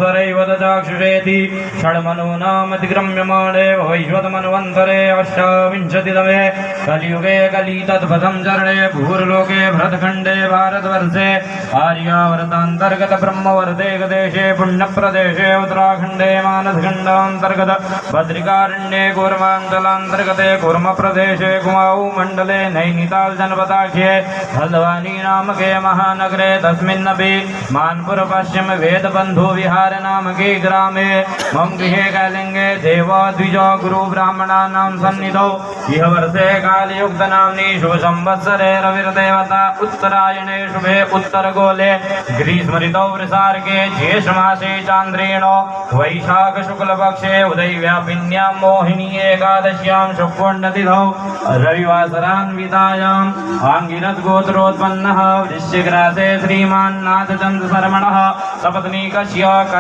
सरैव ददाक्षुषेति षड्मनूनामतिक्रम्यमाणे वैश्वतमन्वन्तरे अष्टाविंशतितमे कलियुगे कलितद्भदं चरणे भूर्लोके भरतखण्डे भारतवर्षे आर्यावर्तान्तर्गत ब्रह्मवर्तेकदेशे पुण्यप्रदेशे उत्तराखण्डे मानसखण्डान्तर्गत भद्रिकारण्ये कूर्माञ्चलान्तर्गते कूर्मप्रदेशे कुमाऊं मण्डले नैनीताल जनपदाख्ये हल्द्वानी नामके महानगरे तस्मिन्नपि मानपुर पश्चिम वेदबन्धु विहार नामके ग्रामे मम गृहे कालिंगे देवा द्विजो गुरु ब्राह्मणानां सन्निधौ इह वर्षे कालयुक्त नाम्नि शुभ संवत्सरे रविर्देवता उत्तरायणे शुभे उत्तरगोले ग्रीष्मऋतौ वृषार्के ज्येष्ठमासे चान्द्रेणो वैशाख शुक्लपक्षे उदयव्यापिन्यां मोहिनी एकादश्यां शुक्लपुण्यतिथौ रविवासरान्वितायाम् आङ्गिरस गोत्रोत्पन्नः वृश्चिकराशे श्रीमान् नाथचन्द्र शर्मणः सपत्नीकस्य